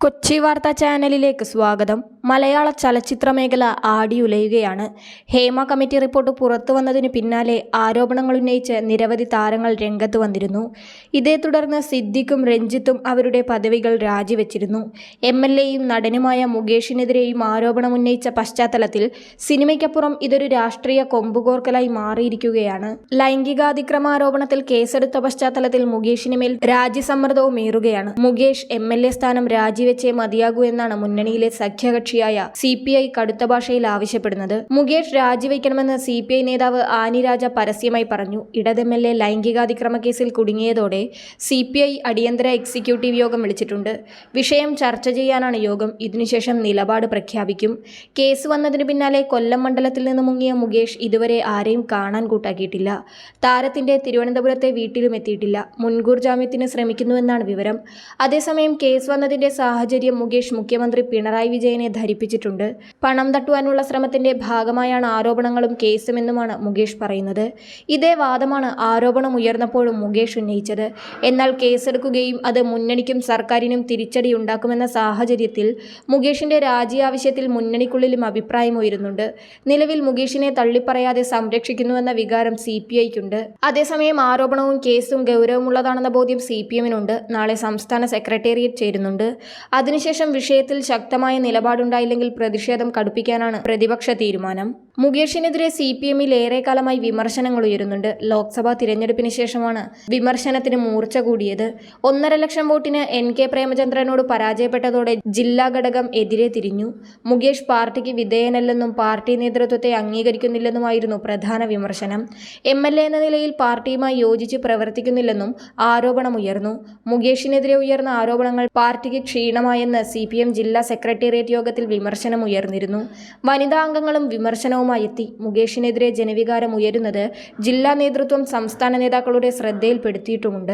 കൊച്ചി വാർത്താ ചാനലിലേക്ക് സ്വാഗതം. മലയാള ചലച്ചിത്ര മേഖല ആടിയുലയുകയാണ്. ഹേമ കമ്മിറ്റി റിപ്പോർട്ട് പുറത്തു വന്നതിനു പിന്നാലെ ആരോപണങ്ങളുന്നയിച്ച് നിരവധി താരങ്ങൾ രംഗത്ത് വന്നിരുന്നു. ഇതേ തുടർന്ന് സിദ്ദിഖും രഞ്ജിത്തും അവരുടെ പദവികൾ രാജിവെച്ചിരുന്നു. MLAയും നടനുമായ മുകേഷിനെതിരെയും ആരോപണമുന്നയിച്ച പശ്ചാത്തലത്തിൽ സിനിമയ്ക്കപ്പുറം ഇതൊരു രാഷ്ട്രീയ കൊമ്പുകോർക്കലായി മാറിയിരിക്കുകയാണ്. ലൈംഗികാതിക്രമാരോപണത്തിൽ കേസെടുത്ത പശ്ചാത്തലത്തിൽ മുകേഷിന് മേൽ രാജ്യസമ്മർദ്ദവും ഏറുകയാണ്. മുകേഷ് MLA സ്ഥാനം രാജിവെച്ചേ മതിയാകൂ എന്നാണ് മുന്നണിയിലെ സഖ്യകക്ഷിയായ CPI കടുത്ത ഭാഷയിൽ ആവശ്യപ്പെടുന്നത്. മുകേഷ് രാജിവെക്കണമെന്ന് CPI നേതാവ് ആനി രാജ പരസ്യമായി പറഞ്ഞു. ഇടത് MLA ലൈംഗികാതിക്രമ കേസിൽ കുടുങ്ങിയതോടെ CPI അടിയന്തര എക്സിക്യൂട്ടീവ് യോഗം വിളിച്ചിട്ടുണ്ട്. വിഷയം ചർച്ച ചെയ്യാനാണ് യോഗം. ഇതിനുശേഷം നിലപാട് പ്രഖ്യാപിക്കും. കേസ് വന്നതിനു പിന്നാലെ കൊല്ലം മണ്ഡലത്തിൽ നിന്ന് മുങ്ങിയ മുകേഷ് ഇതുവരെ ആരെയും കാണാൻ കൂട്ടാക്കിയിട്ടില്ല. താരത്തിന്റെ തിരുവനന്തപുരത്തെ വീട്ടിലും എത്തിയിട്ടില്ല. മുൻകൂർ ജാമ്യത്തിന് ശ്രമിക്കുന്നുവെന്നാണ് വിവരം. അതേസമയം കേസ് വന്നതിന്റെ സാഹചര്യം മുകേഷ് മുഖ്യമന്ത്രി പിണറായി വിജയനെ ധരിപ്പിച്ചിട്ടുണ്ട്. പണം തട്ടുവാനുള്ള ശ്രമത്തിന്റെ ഭാഗമായാണ് ആരോപണങ്ങളും കേസുമെന്നുമാണ് മുകേഷ് പറയുന്നത്. ഇതേ വാദമാണ് ആരോപണം ഉയർന്നപ്പോഴും മുകേഷ് ഉന്നയിച്ചത്. എന്നാൽ കേസെടുക്കുകയും അത് മുന്നണിക്കും സർക്കാരിനും തിരിച്ചടിയുണ്ടാക്കുമെന്ന സാഹചര്യത്തിൽ മുകേഷിന്റെ രാജി ആവശ്യത്തിൽ മുന്നണിക്കുള്ളിലും അഭിപ്രായം ഉയരുന്നുണ്ട്. നിലവിൽ മുകേഷിനെ തള്ളിപ്പറയാതെ സംരക്ഷിക്കുന്നുവെന്ന വികാരം CPIക്കുണ്ട്. അതേസമയം ആരോപണവും കേസും ഗൗരവമുള്ളതാണെന്ന ബോധ്യം CPMനുണ്ട്. നാളെ സംസ്ഥാന സെക്രട്ടേറിയറ്റ് ചേരുന്നുണ്ട്. അതിനുശേഷം വിഷയത്തിൽ ശക്തമായ നിലപാടുണ്ടായില്ലെങ്കിൽ പ്രതിഷേധം കടുപ്പിക്കാനാണ് പ്രതിപക്ഷ തീരുമാനം. മുകേഷിനെതിരെ CPMൽ ഏറെക്കാലമായി വിമർശനങ്ങൾ ഉയരുന്നുണ്ട്. ലോക്സഭാ തിരഞ്ഞെടുപ്പിന് ശേഷമാണ് വിമർശനത്തിന് മൂർച്ച കൂടിയത്. 1.5 ലക്ഷം വോട്ടിന് NK പ്രേമചന്ദ്രനോട് പരാജയപ്പെട്ടതോടെ ജില്ലാ ഘടകം എതിരെ തിരിഞ്ഞു. മുകേഷ് പാർട്ടിക്ക് വിധേയനല്ലെന്നും പാർട്ടി നേതൃത്വത്തെ അംഗീകരിക്കുന്നില്ലെന്നുമായിരുന്നു പ്രധാന വിമർശനം. MLA എന്ന നിലയിൽ പാർട്ടിയുമായി യോജിച്ച് പ്രവർത്തിക്കുന്നില്ലെന്നും ആരോപണമുയർന്നു. മുകേഷിനെതിരെ ഉയർന്ന ആരോപണങ്ങൾ പാർട്ടിക്ക് ക്ഷീണമായെന്ന് CPM ജില്ലാ സെക്രട്ടേറിയറ്റ് യോഗത്തിൽ വിമർശനമുയർന്നിരുന്നു. വനിതാ അംഗങ്ങളും വിമർശനവുമായി എത്തി. മുകേഷിനെതിരെ ജനവികാരം ഉയരുന്നത് ജില്ലാ നേതൃത്വം സംസ്ഥാന നേതാക്കളുടെ ശ്രദ്ധയിൽപ്പെടുത്തിയിട്ടുമുണ്ട്.